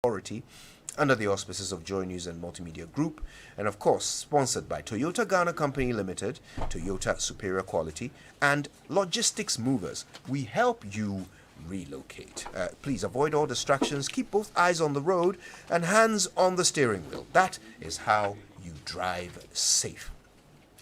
Authority under the auspices of Joy News and Multimedia Group, and of course sponsored by Toyota Ghana Company Limited, Toyota Superior Quality, and Logistics Movers. We help you relocate. Please avoid all distractions, keep both eyes on the road and hands on the steering wheel. That is how you drive safe.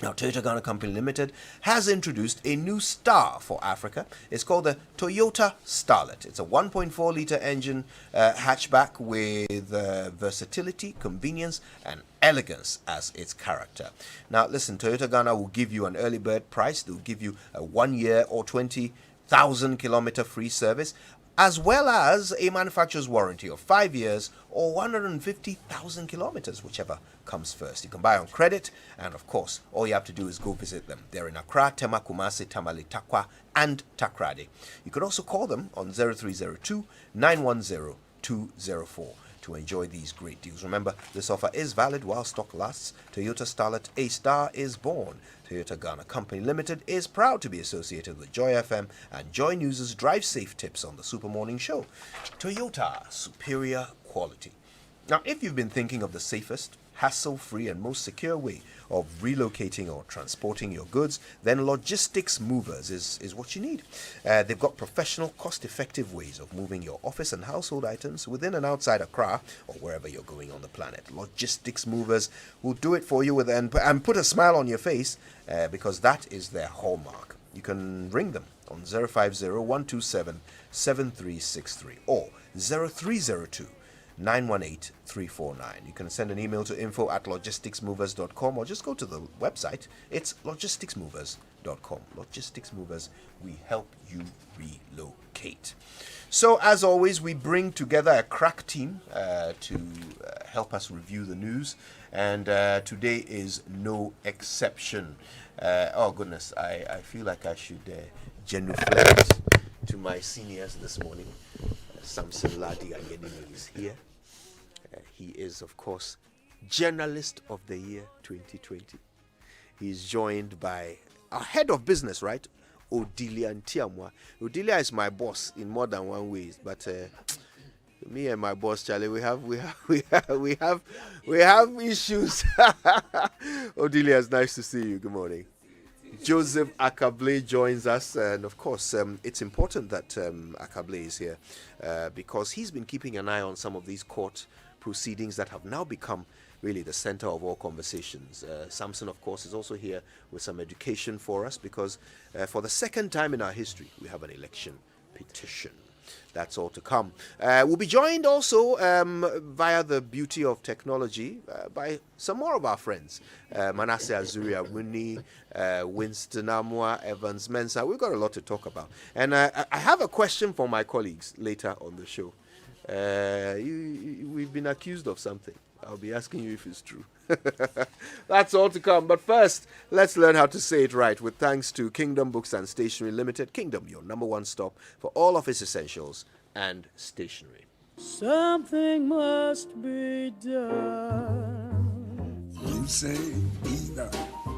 Now, Toyota Ghana Company Limited has introduced a new star for Africa. It's called the Toyota Starlet. It's a 1.4-liter engine hatchback with versatility, convenience, and elegance as its character. Now, listen, Toyota Ghana will give you an early bird price. They'll give you a 1 year or 20,000 kilometer free service, as well as a manufacturer's warranty of 5 years or 150,000 kilometers, whichever comes first. You can buy on credit, and of course, all you have to do is go visit them. They're in Accra, Tema, Kumasi, Tamale, Takwa, and Takrady. You could also call them on 0302 910 204 to enjoy these great deals. Remember, this offer is valid while stock lasts. Toyota Starlet, a star is born. Toyota Ghana Company Limited is proud to be associated with Joy FM and Joy News' Drive Safe tips on the Super Morning Show. Toyota, superior quality. Now, if you've been thinking of the safest, hassle-free and most secure way of relocating or transporting your goods, then Logistics Movers is what you need. They've got professional, cost-effective ways of moving your office and household items within and outside Accra or wherever you're going on the planet. Logistics Movers will do it for you with and put a smile on your face because that is their hallmark. You can ring them on 050-127-7363 or 0302 918-349. You can send an email to info@logisticsmovers.com or just go to the website. It's logisticsmovers.com. Logistics Movers, we help you relocate. So, as always, we bring together a crack team to help us review the news, and today is no exception. Oh, goodness, I feel like I should genuflect to my seniors this morning. Samson Ladi Ayenini is here. He is, of course, Journalist of the Year 2020. He's joined by our head of business, right? Odilia Ntiamwa. Odilia is my boss in more than one way, but me and my boss Charlie, we have issues. Odilia, it's nice to see you. Good morning. Joseph Akable joins us, and of course, it's important that Akable is here because he's been keeping an eye on some of these court proceedings that have now become really the center of all conversations. Samson, of course, is also here with some education for us because for the second time in our history, we have an election petition. That's all to come. We'll be joined also via the beauty of technology by some more of our friends. Manasseh Azuria Wuni, Winston Amwa, Evans Mensah. We've got a lot to talk about. And I have a question for my colleagues later on the show. We've been accused of something. I'll be asking you if it's true. That's all to come. But first, let's learn how to say it right with thanks to Kingdom Books and Stationery Limited. Kingdom, your number one stop for all office essentials and stationery. Something must be done. You say either.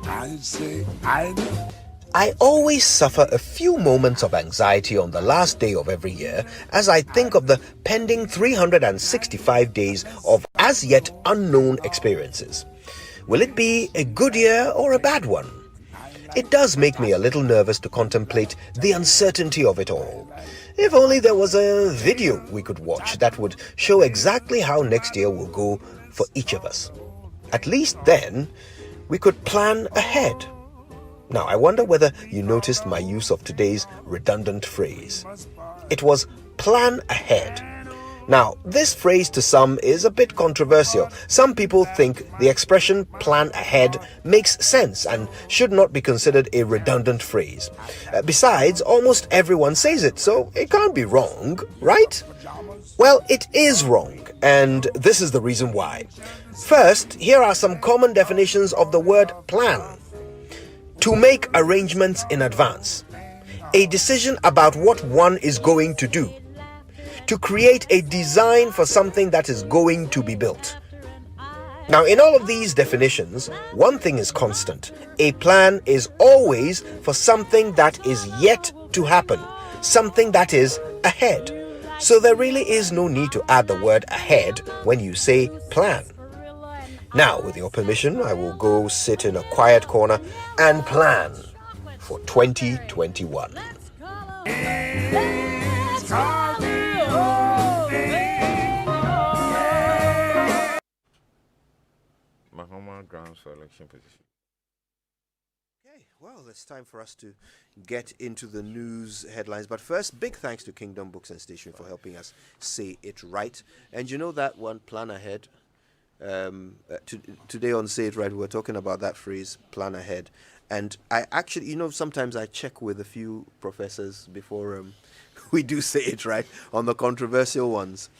I say either. I always suffer a few moments of anxiety on the last day of every year as I think of the pending 365 days of as yet unknown experiences. Will it be a good year or a bad one? It does make me a little nervous to contemplate the uncertainty of it all. If only there was a video we could watch that would show exactly how next year will go for each of us. At least then, we could plan ahead. Now, I wonder whether you noticed my use of today's redundant phrase. It was plan ahead. Now, this phrase to some is a bit controversial. Some people think the expression plan ahead makes sense and should not be considered a redundant phrase. Besides, almost everyone says it, so it can't be wrong, right? Well, it is wrong, and this is the reason why. First, here are some common definitions of the word plan. To make arrangements in advance. A decision about what one is going to do. To create a design for something that is going to be built. Now, in all of these definitions, one thing is constant. A plan is always for something that is yet to happen, something that is ahead. So there really is no need to add the word ahead when you say plan. Now, with your permission, I will go sit in a quiet corner and plan for 2021. Mahama grounds for election petition. Okay, well, it's time for us to get into the news headlines. But first, big thanks to Kingdom Books and Stationery for helping us say it right. And you know that one, plan ahead? Today on Say It Right, we were talking about that phrase, plan ahead. And I actually, sometimes I check with a few professors before we do say it right on the controversial ones.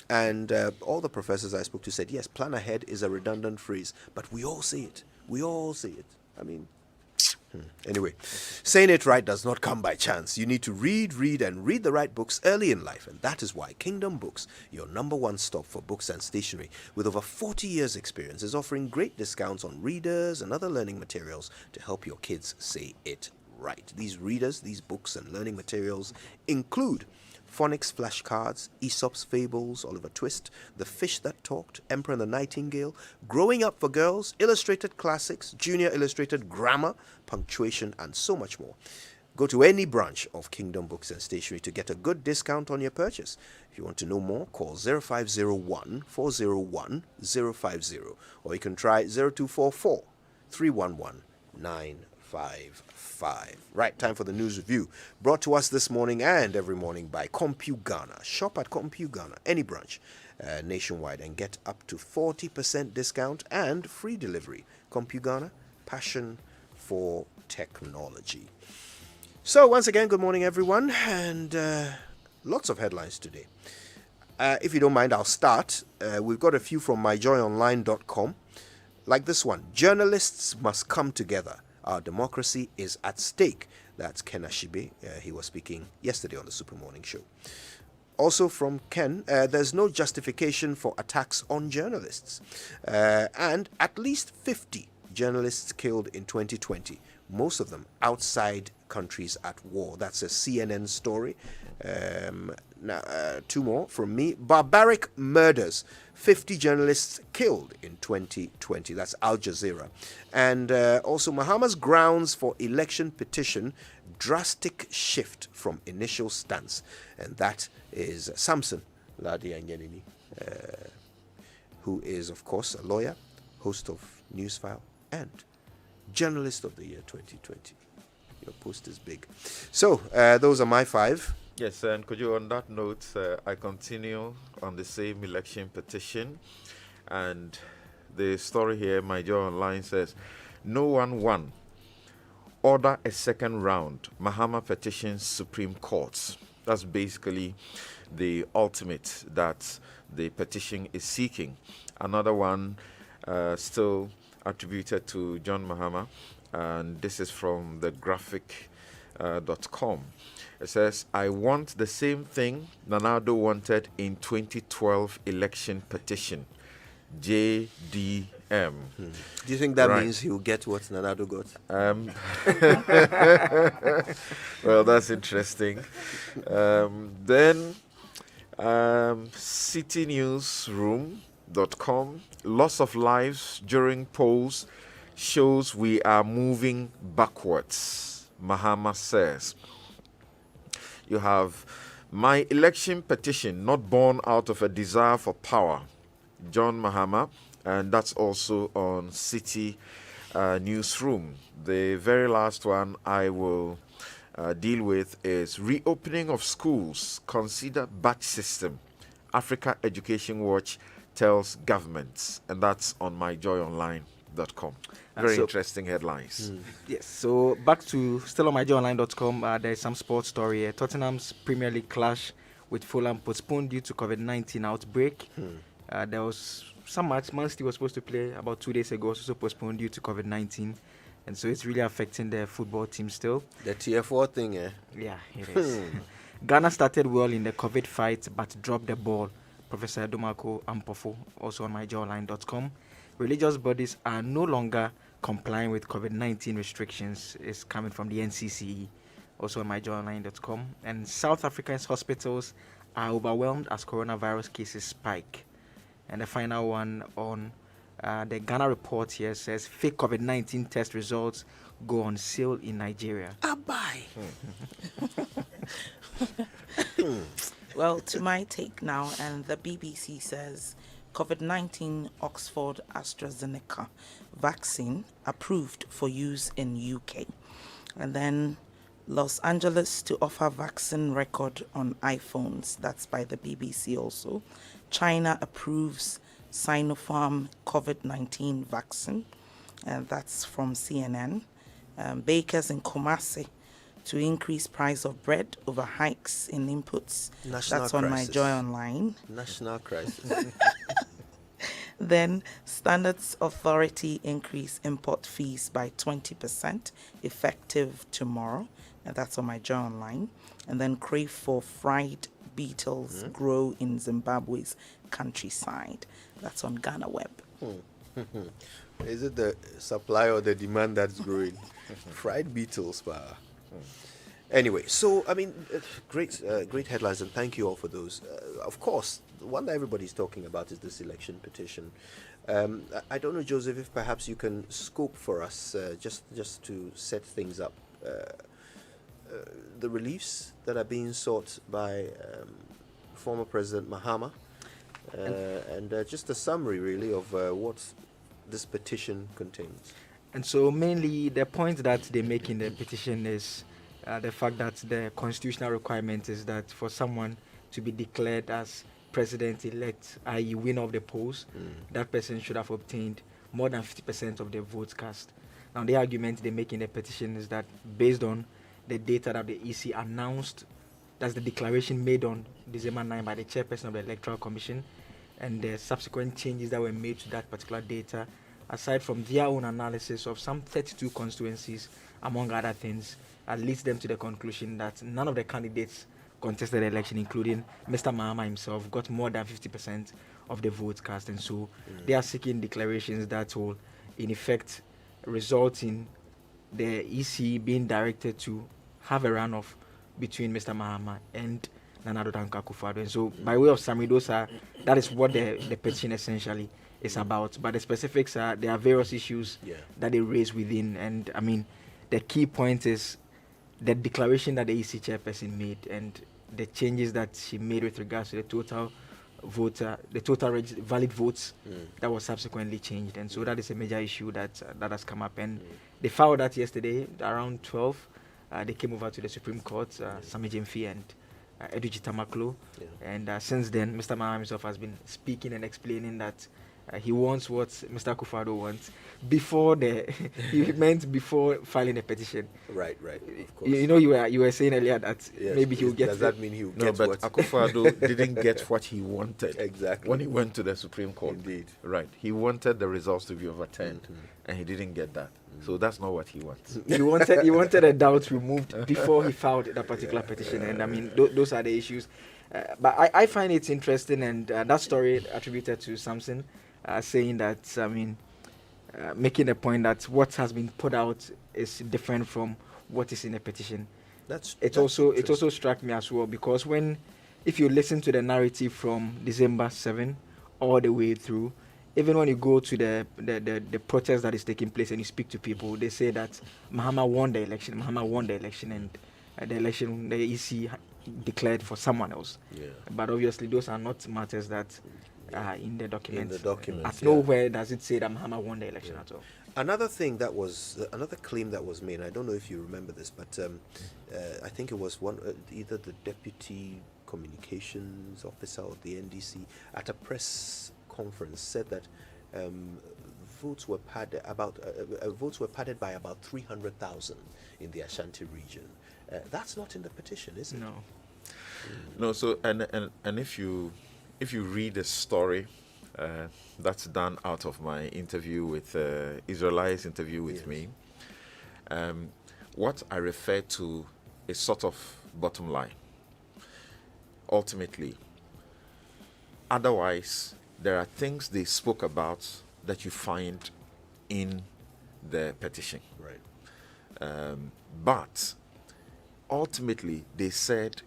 And all the professors I spoke to said, yes, plan ahead is a redundant phrase, but we all say it. We all say it. I mean, anyway, saying it right does not come by chance. You need to read the right books early in life, and that is why Kingdom Books, your number one stop for books and stationery, with over 40 years' experience, is offering great discounts on readers and other learning materials to help your kids say it right. These readers, these books and learning materials include phonics flashcards, Aesop's Fables, Oliver Twist, The Fish That Talked, Emperor and the Nightingale, Growing Up for Girls, Illustrated Classics, Junior Illustrated Grammar, Punctuation, and so much more. Go to any branch of Kingdom Books and Stationery to get a good discount on your purchase. If you want to know more, call 0501 401 050, or you can try 0244 311 955. Right, time for the news review, brought to us this morning and every morning by CompuGhana. Shop at CompuGhana, any branch nationwide, and get up to 40% discount and free delivery. CompuGhana, passion for technology. So once again, good morning everyone, and lots of headlines today. If you don't mind, I'll start. We've got a few from myjoyonline.com, like this one: journalists must come together. Our democracy is at stake. That's Ken Ashibe. He was speaking yesterday on the Super Morning Show. Also from Ken, there's no justification for attacks on journalists. And at least 50 journalists killed in 2020, most of them outside countries at war. That's a CNN story. Now, two more from me. Barbaric murders. 50 journalists killed in 2020. That's Al Jazeera. And also Mahama's grounds for election petition, drastic shift from initial stance. And that is Samson Ladi Anyenini, who is, of course, a lawyer, host of Newsfile, and Journalist of the Year 2020. Your post is big. So, those are my five. Yes, and could you, on that note, I continue on the same election petition, and the story here, My Joy Online, says, no one won. Order a second round. Mahama petitions Supreme Court. That's basically the ultimate that the petition is seeking. Another one still attributed to John Mahama, and this is from the graphic.com. It says, I want the same thing Nana Addo wanted in 2012 election petition. JDM. Do you think that Right. means he'll get what Nana Addo got? Well, that's interesting. Then, citynewsroom.com, loss of lives during polls shows we are moving backwards, Mahama says. You have my election petition not born out of a desire for power, John Mahama, and that's also on City Newsroom. The very last one I will deal with is reopening of schools, consider batch system. Africa Education Watch tells governments, and that's on myjoyonline.com. Very interesting headlines. Yes, so back to still on myjoyonline.com, there's some sports story here. Tottenham's Premier League clash with Fulham postponed due to COVID-19 outbreak. There was some match Man City was supposed to play about 2 days ago, also postponed due to COVID-19. And so it's really affecting the football team still. The Tier 4 thing, eh? Yeah, it is. Ghana started well in the COVID fight, but dropped the ball. Professor Domako Ampofo, also on myjoyonline.com. Religious bodies are no longer complying with COVID-19 restrictions. Is coming from the NCCE, also on myjoyonline.com. And South Africa's hospitals are overwhelmed as coronavirus cases spike. And the final one on the Ghana report here says fake COVID-19 test results go on sale in Nigeria. Bye. Well, to my take now, and the BBC says COVID-19 Oxford AstraZeneca vaccine approved for use in UK. And then Los Angeles to offer vaccine record on iPhones. That's by the BBC also. China approves Sinopharm COVID-19 vaccine. And that's from CNN. Bakers in Kumasi to increase price of bread over hikes in inputs. National That's on crisis. My Joy Online. National crisis. Then Standards Authority increase import fees by 20% effective tomorrow. And that's on My Joy Online. And then crave for fried beetles grow in Zimbabwe's countryside. That's on Ghana Web. Is it the supply or the demand that's growing? Fried beetles, Anyway, so I mean, great headlines, and thank you all for those. Of course, the one that everybody's talking about is this election petition. I don't know, Joseph, if perhaps you can scope for us just to set things up. The reliefs that are being sought by former President Mahama, and just a summary, really, of what this petition contains. And so mainly the point that they make in the petition is the fact that the constitutional requirement is that for someone to be declared as president-elect, i.e. winner of the polls, that person should have obtained more than 50% of the votes cast. Now the argument they make in the petition is that based on the data that the EC announced, that's the declaration made on December 9 by the chairperson of the Electoral Commission, and the subsequent changes that were made to that particular data, aside from their own analysis of some 32 constituencies, among other things, leads them to the conclusion that none of the candidates contested the election, including Mr. Mahama himself, got more than 50% of the votes cast. And so they are seeking declarations that will, in effect, result in the EC being directed to have a runoff between Mr. Mahama and Nana Addo Dankwa Akufo-Addo. And so, by way of summary, that is what the petition essentially is about. But the specifics are, there are various issues that they raise within. And I mean, the key point is the declaration that the EC chairperson made and the changes that she made with regards to the total valid votes that was subsequently changed. And so that is a major issue that has come up. And they filed that yesterday around 12. They came over to the Supreme Court, Sami Jemfi and Eduji Tamaklo. And since then, Mr. Mahama himself has been speaking and explaining that he wants what Mr. Akufo-Addo wants he meant before filing a petition. Right, of course. You know, you were saying earlier that maybe he will get. Does that mean he will No, get but what? Akufo-Addo didn't get what he wanted. Exactly. When he went to the Supreme Court. Indeed. Right. He wanted the results to be overturned, and he didn't get that. So that's not what he wants. He wanted a doubt removed before he filed that particular petition, and I mean those are the issues. But I find it interesting, and that story attributed to Samson, saying that making a point that what has been put out is different from what is in a petition. It also struck me as well, because if you listen to the narrative from December 7 all the way through, even when you go to the protest that is taking place and you speak to people, they say that Mahama won the election, and the EC declared for someone else. But obviously those are not matters that are in the documents. At nowhere does it say that Mahama won the election at all. Another claim that was made, I don't know if you remember this, but I think it was either the deputy communications officer of the NDC at a press conference said that votes were padded by about 300,000 in the Ashanti region. That's not in the petition, is it? No. No. So and if you read the story, that's done out of my interview with Israel's interview with me. What I refer to is sort of bottom line. Ultimately, otherwise, there are things they spoke about that you find in the petition. Right. But ultimately, they said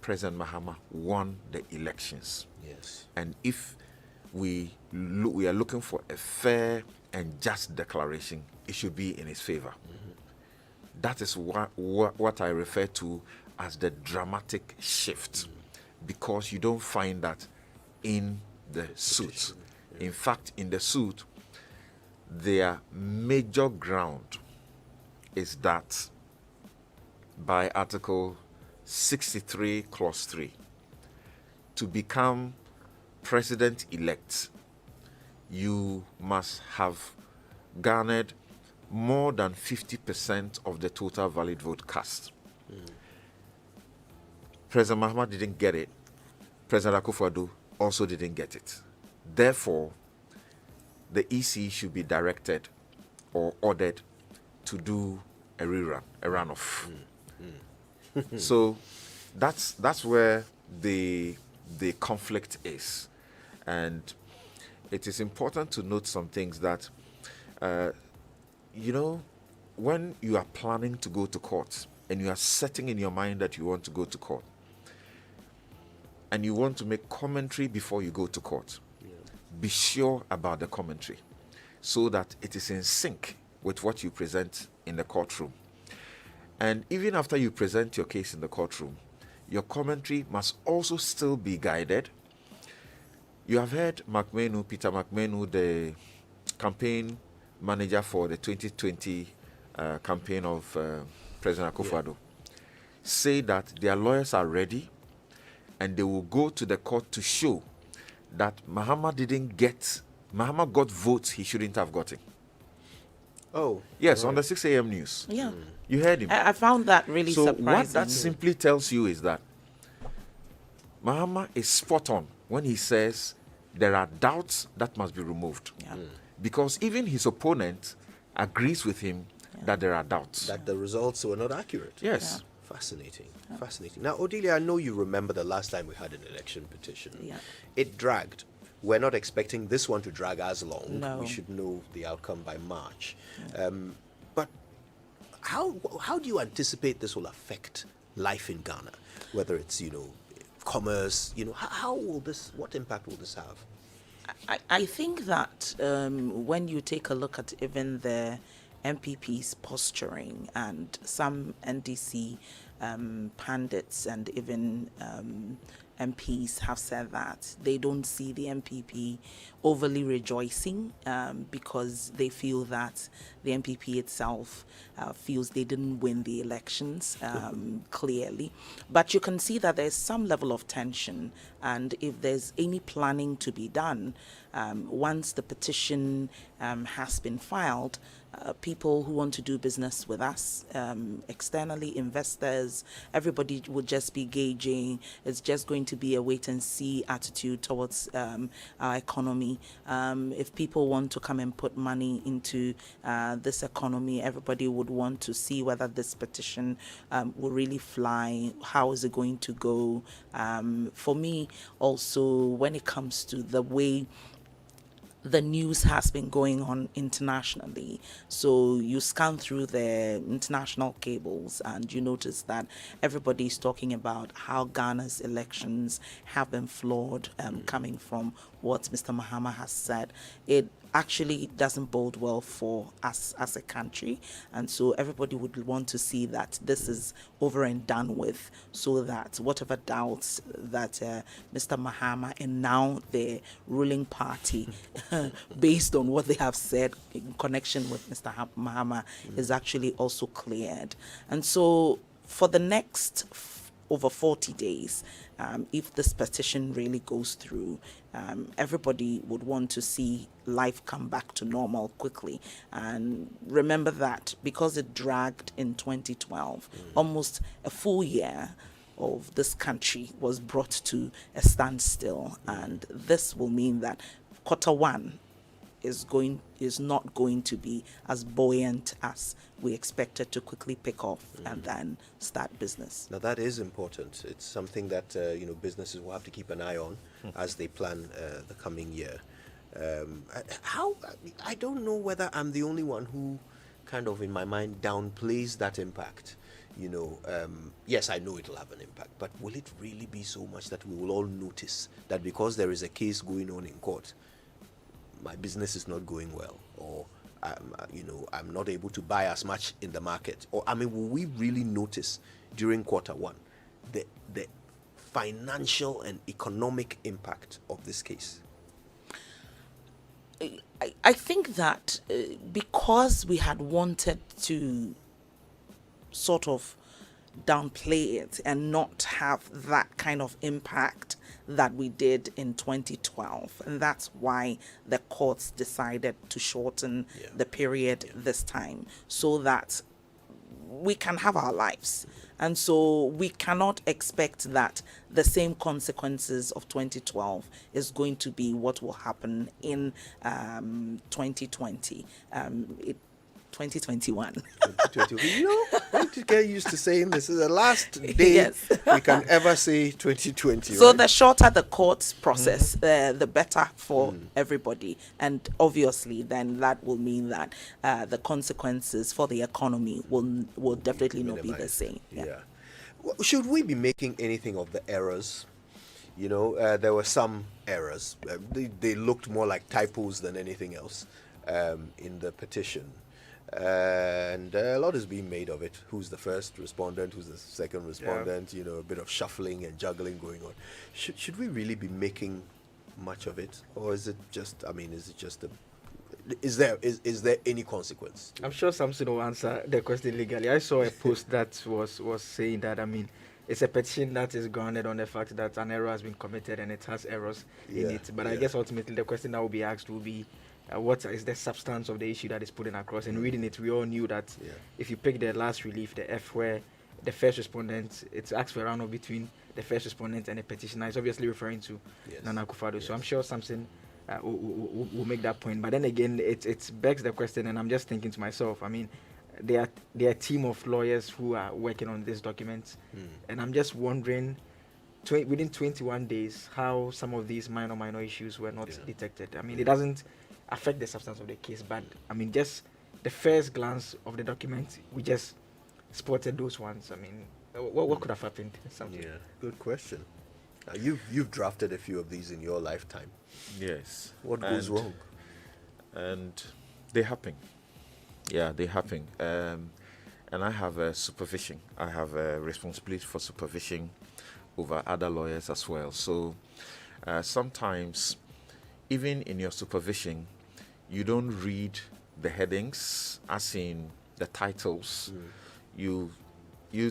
President Mahama won the elections. Yes. And if we are looking for a fair and just declaration, it should be in his favor. That is what I refer to as the dramatic shift, because you don't find that in the suit. In fact, in the suit, their major ground is that by Article 63, Clause 3, to become president-elect, you must have garnered more than 50% of the total valid vote cast. President Mahama didn't get it. President Akufo-Addo also didn't get it. Therefore, the EC should be directed or ordered to do a runoff. So that's where the conflict is. And it is important to note some things that, when you are planning to go to court and you are setting in your mind that you want to go to court and you want to make commentary before you go to court, be sure about the commentary so that it is in sync with what you present in the courtroom. And even after you present your case in the courtroom, your commentary must also still be guided. You have heard Peter McMenu, the campaign manager for the 2020 campaign of President Akufo-Addo, say that their lawyers are ready and they will go to the court to show that Mahama got votes he shouldn't have gotten. Oh. Yes, on the 6 a.m. news. Yeah. You heard him. I found that really So surprising. what that simply tells you is that Mahama is spot on when he says there are doubts that must be removed. Yeah. Because even his opponent agrees with him that there are doubts. That the results were not accurate. Yes. Fascinating. Fascinating. Now, Odelia, I know you remember the last time we had an election petition. Yeah. It dragged. We're not expecting this one to drag as long. No. We should know the outcome by March. But how do you anticipate this will affect life in Ghana? Whether it's, commerce, what impact will this have? I think that when you take a look at even the MPP's posturing and some NDC pundits and even MPs have said that they don't see the MPP overly rejoicing because they feel that the MPP itself feels they didn't win the elections clearly. But you can see that there's some level of tension, and if there's any planning to be done, once the petition has been filed, people who want to do business with us, externally, investors, everybody would just be gauging. It's just going to be a wait and see attitude towards our economy. If people want to come and put money into this economy, everybody would want to see whether this petition will really fly. How is it going to go? For me, also, when it comes to the way the news has been going on internationally. So you scan through the international cables and you notice that everybody's talking about how Ghana's elections have been flawed, coming from what Mr. Mahama has said. It actually doesn't bode well for us as a country, and so everybody would want to see that this is over and done with, so that whatever doubts that Mr. Mahama and now the ruling party based on what they have said in connection with Mr. Mahama is actually also cleared. And so for the next over 40 days, if this petition really goes through, everybody would want to see life come back to normal quickly. And remember that because it dragged in 2012, almost a full year of this country was brought to a standstill. And this will mean that quarter one is not going to be as buoyant as we expected to quickly pick off and then start business. Now that is important. It's something that businesses will have to keep an eye on as they plan the coming year. I don't know whether I'm the only one who kind of in my mind downplays that impact. yes, I know it'll have an impact, but will it really be so much that we will all notice that because there is a case going on in court, my business is not going well, or I'm not able to buy as much in the market? Or will we really notice during quarter one the financial and economic impact of this case? I think that because we had wanted to sort of downplay it and not have that kind of impact that we did in 2012, and that's why the courts decided to shorten the period this time, so that we can have our lives. And so we cannot expect that the same consequences of 2012 is going to be what will happen in 2020. 2021. 2020. I need to get used to saying this is the last day Yes. we can ever say 2020. So right? the shorter the court process, the better for everybody. And obviously, then that will mean that the consequences for the economy will definitely not be the Minimize. same. Yeah. Well, should we be making anything of the errors? There were some errors. They looked more like typos than anything else in the petition. And a lot is being made of it. Who's the first respondent? Who's the second respondent? A bit of shuffling and juggling going on. Should we really be making much of it, or is it just? Is there any consequence? I'm sure Samson will answer the question legally. I saw a post that was saying that, it's a petition that is grounded on the fact that an error has been committed and it has errors in it. But I guess ultimately the question that will be asked will be, what is the substance of the issue that is put in across? And reading it, we all knew that if you pick the last relief, the F, where the first respondent, it asks for a round between the first respondent and the petitioner. It's obviously referring to Nana Akufo-Addo. Yes. So I'm sure Samson will make that point. But then again, it begs the question, and I'm just thinking to myself, they are a team of lawyers who are working on this document, and I'm just wondering, within 21 days, how some of these minor issues were not detected. It doesn't affect the substance of the case, but just the first glance of the document, we just spotted those ones. What could have happened? Something. Yeah, good question. You've drafted a few of these in your lifetime. Yes. What goes wrong? And they happen. Yeah, they happen. And I have a supervision. I have a responsibility for supervision over other lawyers as well. So sometimes, even in your supervision, you don't read the headings, as in the titles. You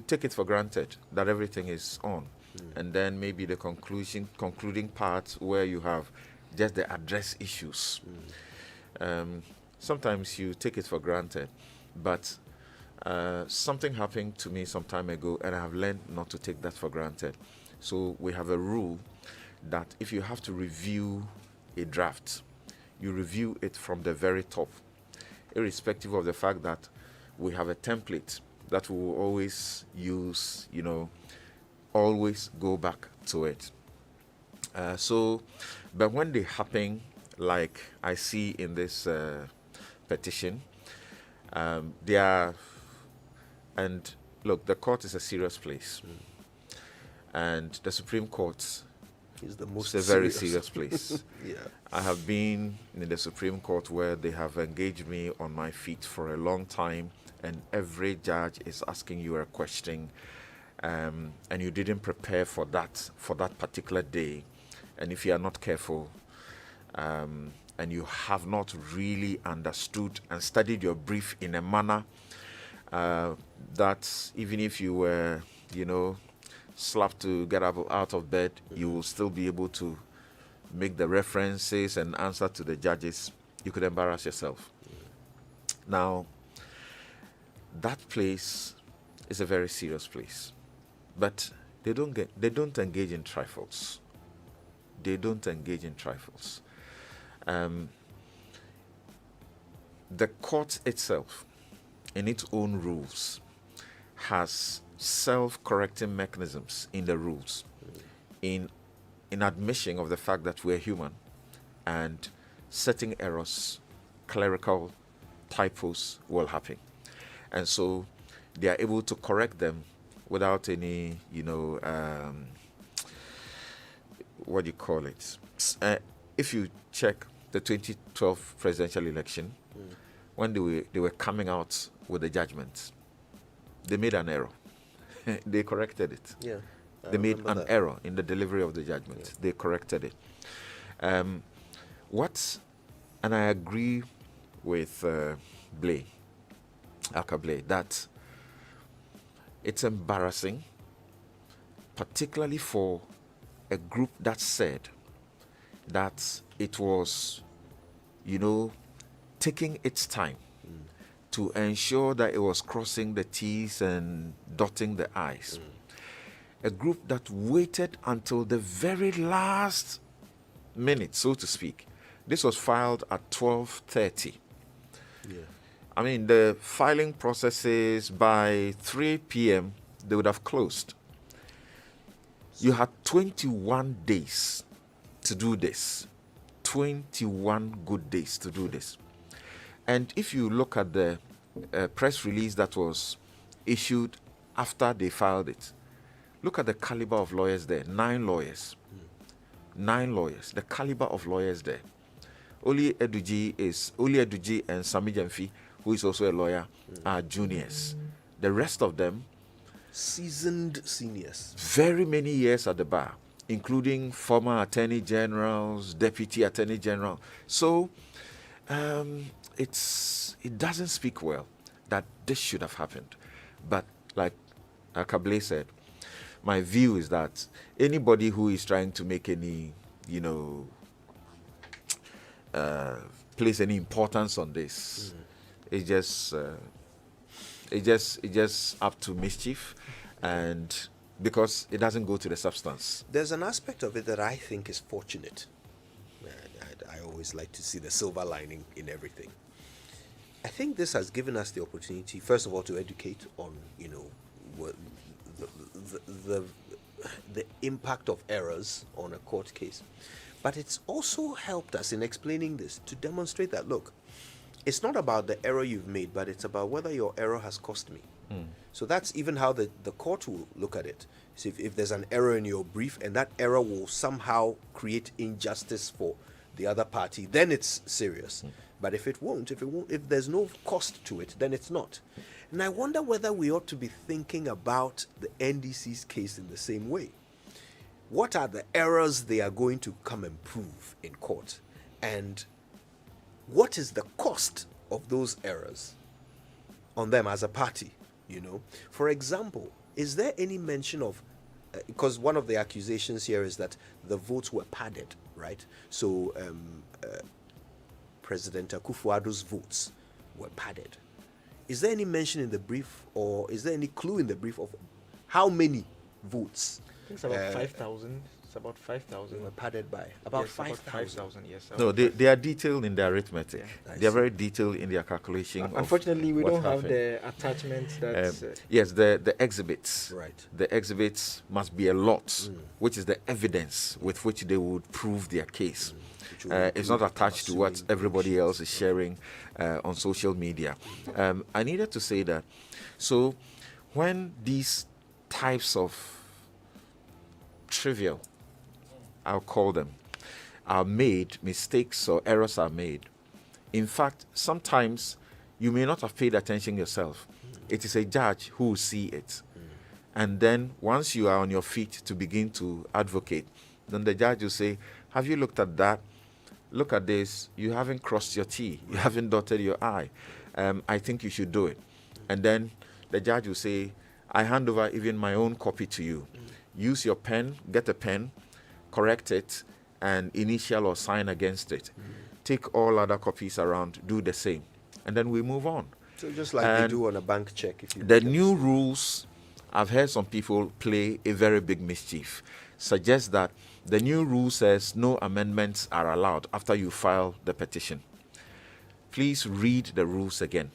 take it for granted that everything is on. And then maybe the concluding part where you have just the address issues. Sometimes you take it for granted, but something happened to me some time ago, and I have learned not to take that for granted. So we have a rule that if you have to review a draft, you review it from the very top, irrespective of the fact that we have a template that we will always use, always go back to it. But when they happen, like I see in this petition, they are, and look, the court is a serious place, and the Supreme Court Is the most is a very serious place. Yeah. I have been in the Supreme Court where they have engaged me on my feet for a long time, and every judge is asking you a question, and you didn't prepare for that particular day. And if you are not careful, and you have not really understood and studied your brief in a manner that even if you were, slapped to get up out of bed, you will still be able to make the references and answer to the judges, you could embarrass yourself. Now, that place is a very serious place, but they don't engage in trifles. They don't engage in trifles. The court itself, in its own rules, has self-correcting mechanisms in the rules, in admission of the fact that we're human, and certain errors, clerical typos will happen. And so they are able to correct them without any, what do you call it? If you check the 2012 presidential election, when they were coming out with the judgment, they made an error. They corrected it. Yeah. They made an error in the delivery of the judgment. Yeah. They corrected it. And I agree with Aka Blay, that it's embarrassing, particularly for a group that said that it was, taking its time to ensure that it was crossing the T's and dotting the I's. A group that waited until the very last minute, so to speak. This was filed at 12:30. Yeah. I mean, the filing processes by 3 p.m., they would have closed. You had 21 days to do this. 21 good days to do this. And if you look at the press release that was issued after they filed it, look at the caliber of lawyers there. 9 lawyers. 9 lawyers. The caliber of lawyers there. Oli Eduji and Sami Jamfi, who is also a lawyer, are juniors. The rest of them, Seasoned seniors. very many years at the bar, including former attorney generals, deputy attorney general. So it doesn't speak well that this should have happened. But like Aka Blay said, my view is that anybody who is trying to make any, place any importance on this, it's just up to mischief, and because it doesn't go to the substance. There's an aspect of it that I think is fortunate. I always like to see the silver lining in everything. I think this has given us the opportunity, first of all, to educate on, what the impact of errors on a court case. But it's also helped us in explaining this to demonstrate that, look, it's not about the error you've made, but it's about whether your error has cost me. So that's even how the court will look at it. So if there's an error in your brief and that error will somehow create injustice for the other party, then it's serious. But if there's no cost to it, then it's not. And I wonder whether we ought to be thinking about the NDC's case in the same way. What are the errors they are going to come and prove in court? And what is the cost of those errors on them as a party? For example, is there any mention of, because one of the accusations here is that the votes were padded, right? So President Akufo-Addo's votes were padded. Is there any mention in the brief, or is there any clue in the brief of how many votes? I think it's about 5,000. It's about 5,000. Were padded by about Yes, 5,000. Yes. No, they are detailed in their arithmetic. I They are see. very detailed in their calculation. of Unfortunately, we what don't have happened. the attachment that's. Yes, the exhibits. Right. The exhibits must be a lot, which is the evidence with which they would prove their case. Which will It's not include, attached to what assuming everybody else is sharing on social media. I needed to say that. So, when these types of trivial, I'll call them, are made, mistakes or errors are made, in fact, sometimes you may not have paid attention yourself. It is a judge who will see it. And then once you are on your feet to begin to advocate, then the judge will say, have you looked at that? Look at this. You haven't crossed your T. You haven't dotted your I. I think you should do it. And then the judge will say, I hand over even my own copy to you. Use your pen, get a pen, correct it, and initial or sign against it. Take all other copies around, do the same. And then we move on. So just like they And do on a bank check. If you The look at new rules, I've heard some people play a very big mischief. Suggest that the new rule says no amendments are allowed after you file the petition. Please read the rules again.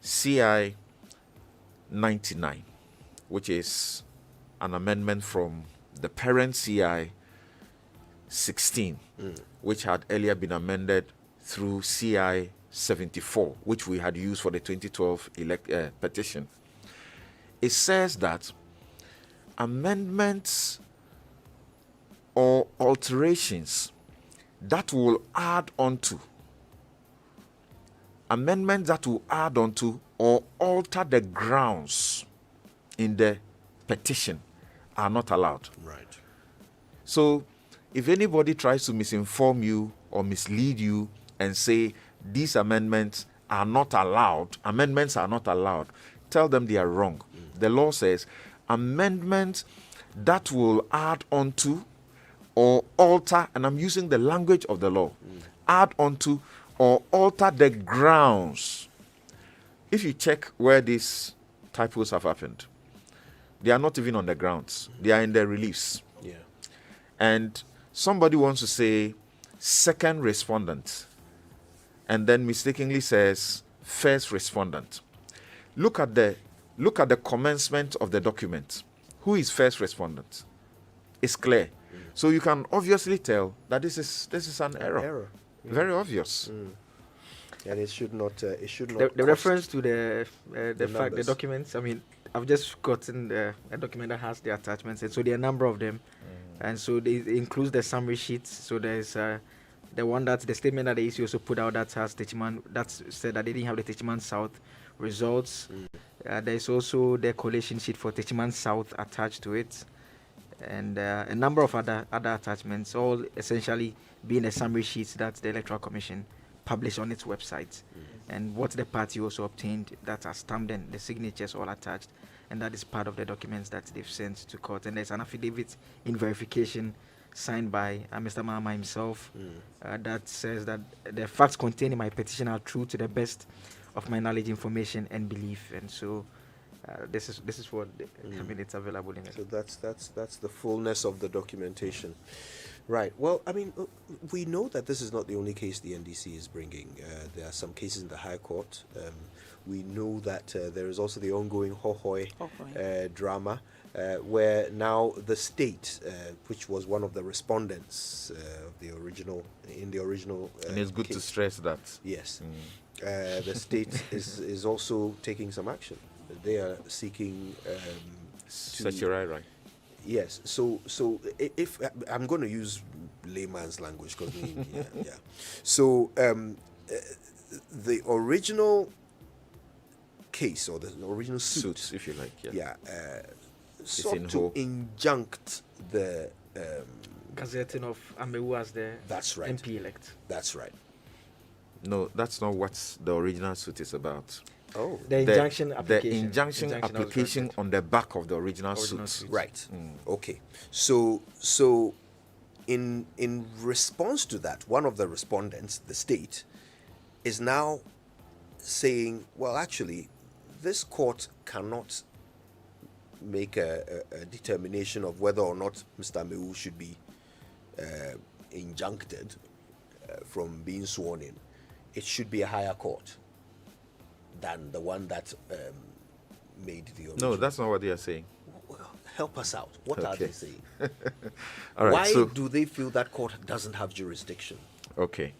CI 99, which is an amendment from the parent CI 16, which had earlier been amended through CI 74, which we had used for the 2012 petition, it says that amendments or alterations that will add on to or alter the grounds in the petition are not allowed. Right. So if anybody tries to misinform you or mislead you and say these amendments are not allowed, tell them they are wrong. The law says amendments that will add on to or alter, and I'm using the language of the law, add on to or alter the grounds. If you check where these typos have happened, they are not even on the grounds. They are in the reliefs. Yeah. And somebody wants to say second respondent and then mistakenly says first respondent. Look at the commencement of the document. Who is first respondent? It's clear. So you can obviously tell that this is an error. Very obvious. And it should not. The cost reference to the numbers. documents. I mean, I've just gotten a document that has the attachments, and so there are a number of them, and so it includes the summary sheets. So there's the one that's the statement that the EC also put out that has Techiman, that said that they didn't have the Techiman South results. There's also the collation sheet for Techiman South attached to it, and a number of other attachments, all essentially being the summary sheets that the Electoral Commission published on its website, and what the party also obtained that are stamped and the signatures all attached, and that is part of the documents that they've sent to court. And there's an affidavit in verification signed by Mr. Mahama himself that says that the facts contained in my petition are true to the best of my knowledge, information, and belief. And so this is what I mean, it's available in it. So that's the fullness of the documentation. Right. Well, I mean, we know that this is not the only case the NDC is bringing. There are some cases in the High Court. We know that there is also the ongoing Hohoi drama, where now the state, which was one of the respondents of the original, and it's good case, to stress that. Yes. The state is also taking some action. They are seeking Set your eye right. Yes. So if I'm going to use layman's language, because yeah. So the original case, or the original suit, if you like, sought in to whole. injunct the Gazetting of Amewu as the That's right. MP elect. That's right. No, that's not what the original suit is about. Oh, The injunction The application. injunction that was application granted. on the back of the original Original suit. suit. right. Okay. So in response to that, one of the respondents, the state, is now saying, well, actually, this court cannot make a determination of whether or not Mr. Amewu should be injuncted from being sworn in. It should be a higher court than the one that made the original. No, that's not what they are saying. Well, help us out. What are Okay. they saying? All right. Why so do they feel that court doesn't have jurisdiction? okay.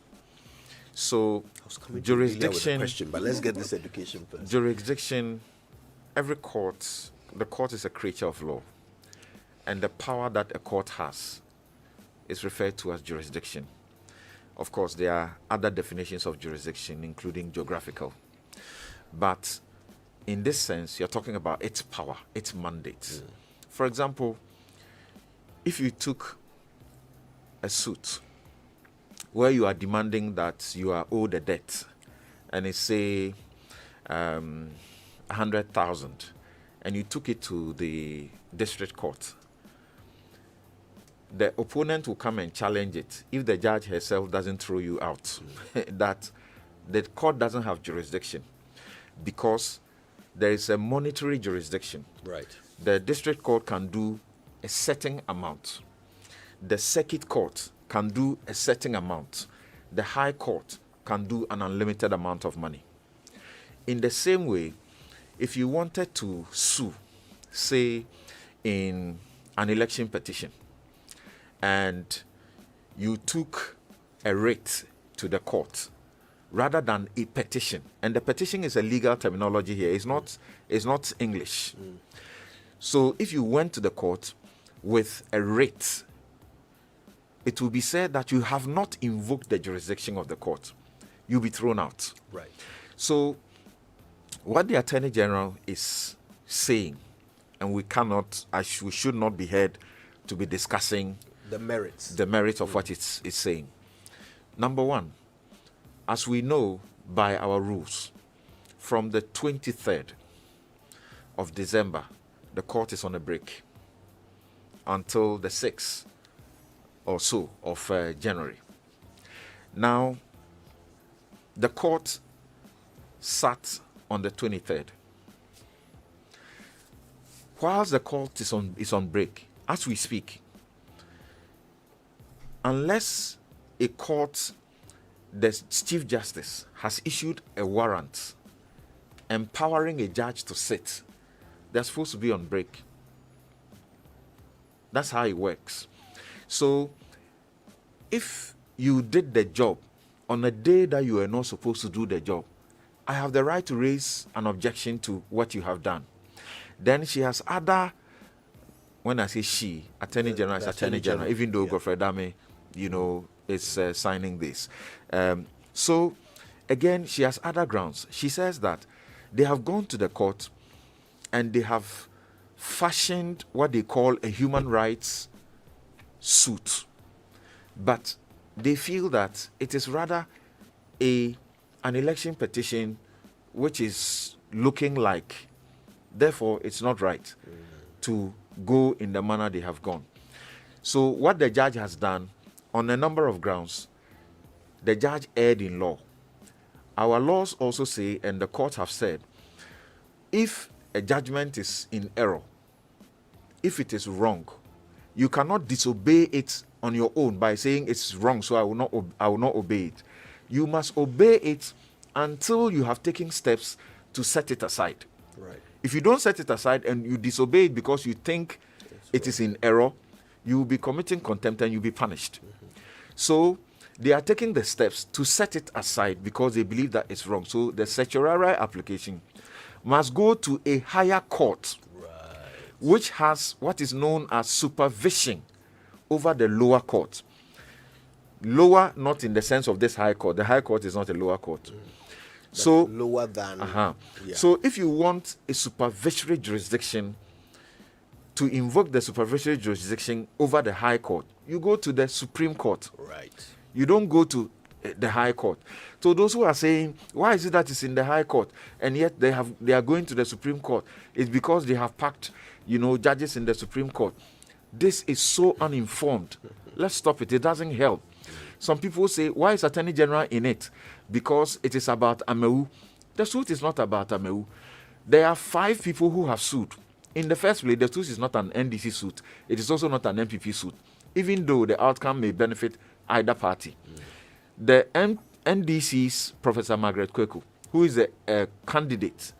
So I was coming to Delia with a jurisdiction. question, but let's get this education first. Jurisdiction. Every court. The court is a creature of law, and the power that a court has is referred to as jurisdiction. Of course, there are other definitions of jurisdiction, including geographical. But in this sense, you're talking about its power, its mandate. For example, if you took a suit where you are demanding that you are owed a debt, and it's say 100,000, and you took it to the district court, the opponent will come and challenge it if the judge herself doesn't throw you out. That the court doesn't have jurisdiction because there is a monetary jurisdiction. Right. The district court can do a certain amount. The circuit court can do a certain amount. The high court can do an unlimited amount of money. In the same way, if you wanted to sue, say, in an election petition, and you took a writ to the court rather than a petition. And the petition is a legal terminology here. It's not English. So if you went to the court with a writ, it will be said that you have not invoked the jurisdiction of the court. You'll be thrown out. Right. So what the Attorney General is saying, and we should not be heard to be discussing The merits. the merits of what it's saying. Number one, as we know by our rules, from the 23rd of December, the court is on a break until the 6th or so of January. Now, the court sat on the 23rd. Whilst the court is on break, as we speak, unless a court, the Chief Justice has issued a warrant empowering a judge to sit, they're supposed to be on break. That's how it works. So, if you did the job on a day that you were not supposed to do the job, I have the right to raise an objection to what you have done. Then she has other, when I say she, Attorney General is Attorney General, even though Godfrey Dame, is signing this. So, again, she has other grounds. She says that they have gone to the court and they have fashioned what they call a human rights suit. But they feel that it is rather an election petition which is looking like, therefore it's not right to go in the manner they have gone. So what the judge has done, on a number of grounds, the judge erred in law. Our laws also say, and the courts have said, if a judgment is in error, if it is wrong, you cannot disobey it on your own by saying it's wrong, so I will not obey it. You must obey it until you have taken steps to set it aside. Right. If you don't set it aside and you disobey it because you think it is in error, you will be committing contempt and you'll be punished. So they are taking the steps to set it aside because they believe that it's wrong. So the certiorari application must go to a higher court, which has what is known as supervision over the lower court. Lower, not in the sense of this high court. The high court is not a lower court. So lower than. Yeah. So if you want a supervisory jurisdiction, to invoke the supervisory jurisdiction over the high court, you go to the Supreme Court. Right. You don't go to the high court. So those who are saying, why is it that it's in the high court and yet they are going to the Supreme Court? It's because they have packed, judges in the Supreme Court. This is so uninformed. Let's stop it. It doesn't help. Some people say, why is Attorney General in it? Because it is about Amewu. The suit is not about Amewu. There are 5 people who have sued. In the first place, the suit is not an NDC suit. It is also not an MPP suit, even though the outcome may benefit either party. The NDC's Professor Margaret Kweku, who is a candidate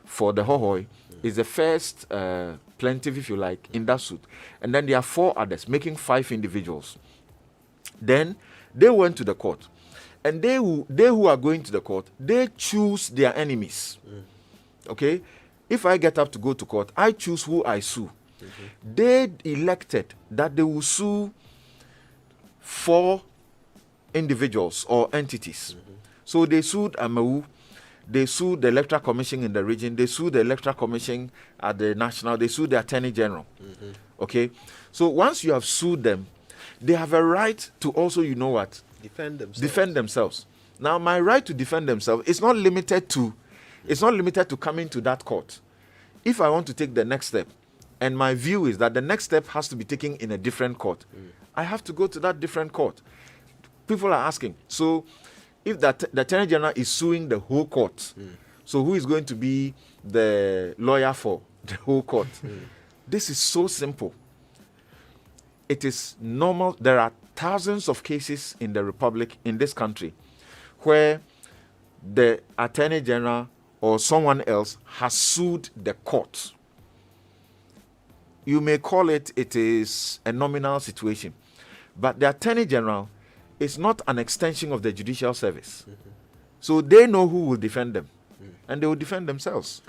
for the Hohoi, is the first plaintiff, if you like, in that suit. And then there are 4 others, making 5 individuals. Then they went to the court. And they who are going to the court, they choose their enemies. Okay? If I get up to go to court, I choose who I sue. They elected that they will sue 4 individuals or entities. So they sued Amewu, they sued the Electoral Commission in the region, they sued the Electoral Commission at the national, they sued the Attorney General. Okay? So once you have sued them, they have a right to also, defend themselves. Now, my right to defend themselves is not limited to coming to that court. If I want to take the next step, and my view is that the next step has to be taken in a different court, I have to go to that different court. People are asking, so if the Attorney General is suing the whole court, so who is going to be the lawyer for the whole court? This is so simple. It is normal. There are thousands of cases in the Republic, in this country, where the Attorney General or someone else has sued the court. You may call it is a nominal situation, but the Attorney General is not an extension of the judicial service. So they know who will defend them, and they will defend themselves.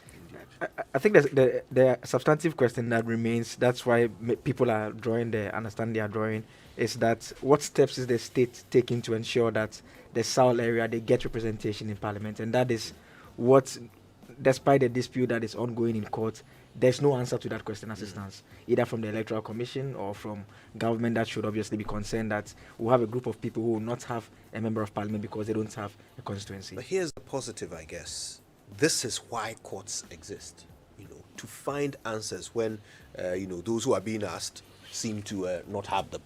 I think the substantive question that remains, that's why people are drawing the understand they are drawing, is that what steps is the state taking to ensure that the South area, they get representation in Parliament? And that is what, despite the dispute that is ongoing in court, there's no answer to that question as it stands, either from the Electoral Commission or from government that should obviously be concerned that we'll have a group of people who will not have a member of Parliament because they don't have a constituency. But here's the positive, I guess. This is why courts exist, to find answers when, those who are being asked seem to not have them.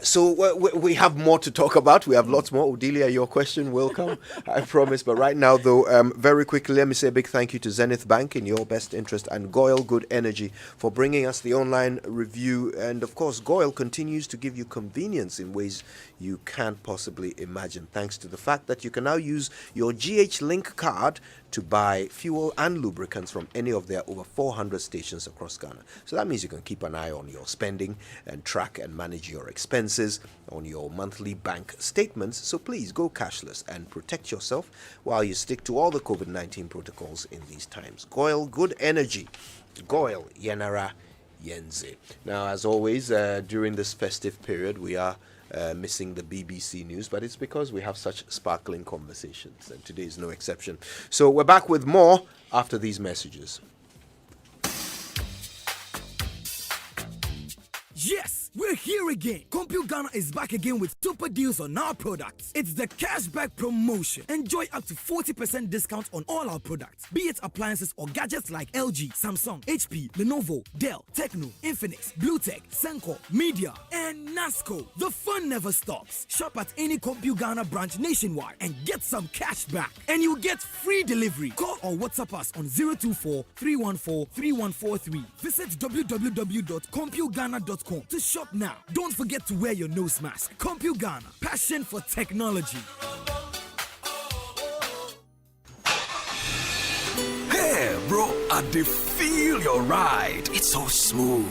So we have more to talk about. We have lots more. Odelia, your question will come, I promise. But right now, though, very quickly, let me say a big thank you to Zenith Bank in your best interest and Goyle Good Energy for bringing us the online review. And of course, Goyle continues to give you convenience in ways you can't possibly imagine, thanks to the fact that you can now use your GH Link card to buy fuel and lubricants from any of their over 400 stations across Ghana. So that means you can keep an eye on your spending and track and manage your expenses on your monthly bank statements. So please go cashless and protect yourself while you stick to all the COVID-19 protocols in these times. Goyle Good Energy. Goyle Yenara Yenze. Now, as always, during this festive period, we are missing the BBC news, but it's because we have such sparkling conversations, and today is no exception. So we're back with more after these messages. Yes, we're here again. Compute Ghana is back again with super deals on our products. It's the cashback promotion. Enjoy up to 40% discount on all our products, be it appliances or gadgets like LG, Samsung, HP, Lenovo, Dell, Tecno, Infinix, Bluetech, Senko, Media, and Nasco. The fun never stops. Shop at any Compute Ghana branch nationwide and get some cash back. And you get free delivery. Call or WhatsApp us on 024-314-3143. Visit www.computeghana.com to shop now. Don't forget to wear your nose mask. Compute Ghana, passion for technology. Hey, bro, I dey feel your ride. It's so smooth.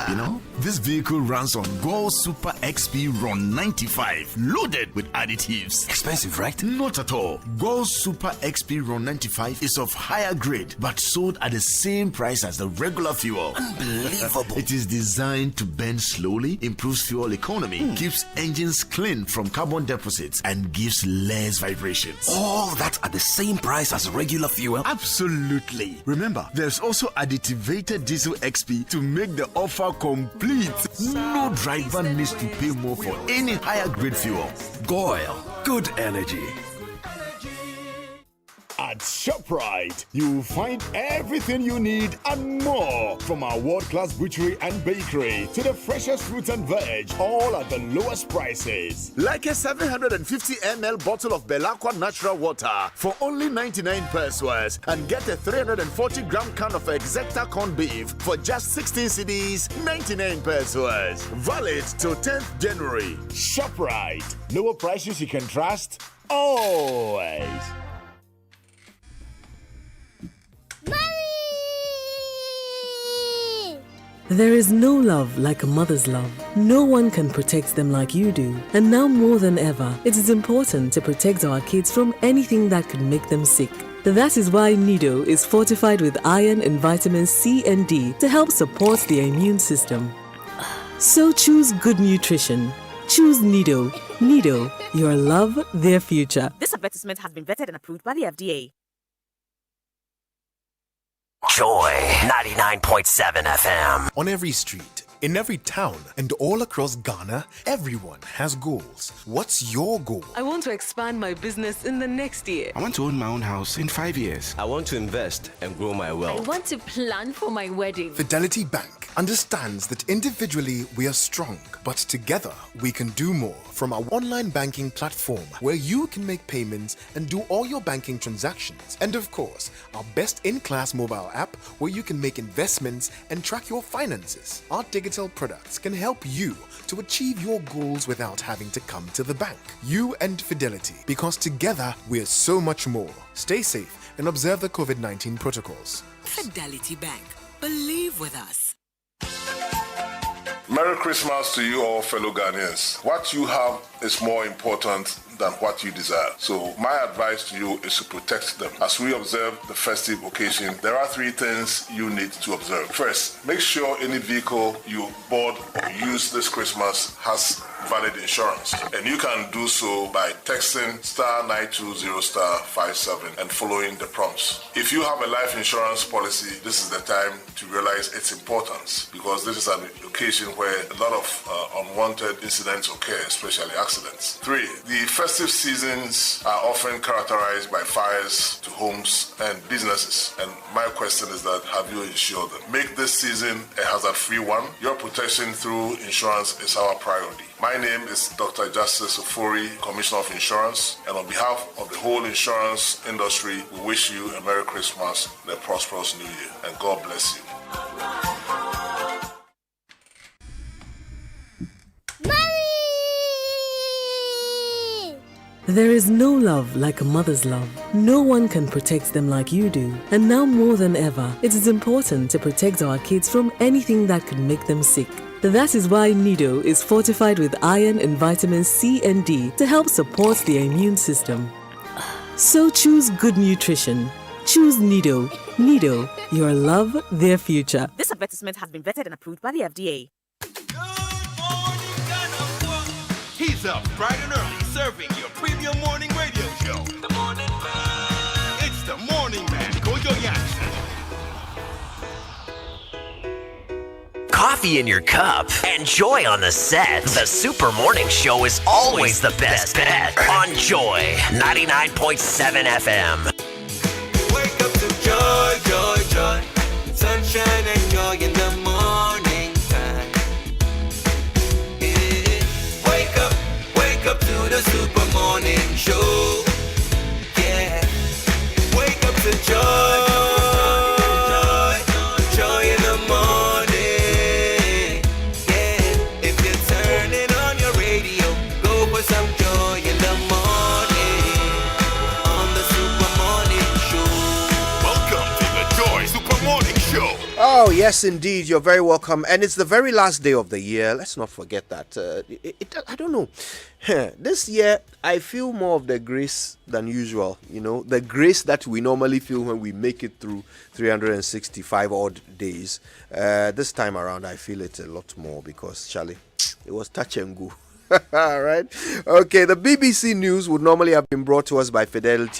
You know, this vehicle runs on Gold Super XP Run 95, loaded with additives. Expensive, right? Not at all. Gold Super XP Run 95 is of higher grade, but sold at the same price as the regular fuel. Unbelievable. It is designed to burn slowly, improves fuel economy, keeps engines clean from carbon deposits, and gives less vibrations. All that at the same price as regular fuel? Absolutely. Remember, there's also additivated diesel XP to make the offer complete. No driver needs to pay more for any higher grade fuel. Goyle, good energy. At ShopRite, you'll find everything you need and more, from our world-class butchery and bakery to the freshest fruit and veg, all at the lowest prices. Like a 750 ml bottle of Belaqua natural water for only 99 pesos, and get a 340 gram can of Exacta corned beef for just 16 cedis, 99 pesos. Valid till 10th January. ShopRite, lower prices you can trust always. There is no love like a mother's love. No one can protect them like you do. And now more than ever, it is important to protect our kids from anything that could make them sick. That is why Nido is fortified with iron and vitamins C and D to help support the immune system. So choose good nutrition. Choose Nido. Nido, your love, their future. This advertisement has been vetted and approved by the FDA. Joy 99.7 FM. On every street, in every town, and all across Ghana, everyone has goals. What's your goal? I want to expand my business in the next year. I want to own my own house in 5 years. I want to invest and grow my wealth. I want to plan for my wedding. Fidelity Bank understands that individually we are strong, but together we can do more. From our online banking platform, where you can make payments and do all your banking transactions. And of course, our best in-class mobile app, where you can make investments and track your finances. Our digital products can help you to achieve your goals without having to come to the bank. You and Fidelity, because together we're so much more. Stay safe and observe the COVID-19 protocols. Fidelity Bank. Believe with us. Merry Christmas to you all, fellow Ghanaians. What you have is more important than what you desire. So my advice to you is to protect them. As we observe the festive occasion, there are 3 things you need to observe. First, make sure any vehicle you board or use this Christmas has valid insurance. And you can do so by texting *920*57 and following the prompts. If you have a life insurance policy, this is the time to realize its importance, because this is an occasion where a lot of unwanted incidents occur, especially accidents. 3, the festive seasons are often characterized by fires to homes and businesses. And my question is that, have you insured them? Make this season a hazard-free one. Your protection through insurance is our priority. My name is Dr. Justice Ofori, Commissioner of Insurance, and on behalf of the whole insurance industry, we wish you a Merry Christmas and a prosperous New Year, and God bless you. There is no love like a mother's love. No one can protect them like you do. And now more than ever, it is important to protect our kids from anything that could make them sick. That is why Nido is fortified with iron and vitamins C and D to help support the immune system. So choose good nutrition. Choose Nido. Nido, your love, their future. This advertisement has been vetted and approved by the FDA. He's up bright and early, serving your premium morning radio show. The Morning Man. It's the Morning Man, Kojo Jackson. Coffee in your cup and Joy on the set. The Super Morning Show is always the best bet on Joy 99.7 FM. Wake up to joy, joy, joy. Sunshine and joy in the morning time. Yeah. Wake up to the Super Morning Show. Yeah. Wake up to joy. Joy in the morning. Yeah. If you're turning on your radio, go for some joy in the morning. On the Super Morning Show. Welcome to the Joy Super Morning Show. Oh, yes, indeed. You're very welcome. And it's the very last day of the year. Let's not forget that. I don't know. This year, I feel more of the grace than usual. You know, the grace that we normally feel when we make it through 365 odd days. This time around, I feel it a lot more because, Charlie, it was touch and go. All right. Okay, the BBC News would normally have been brought to us by Fidelity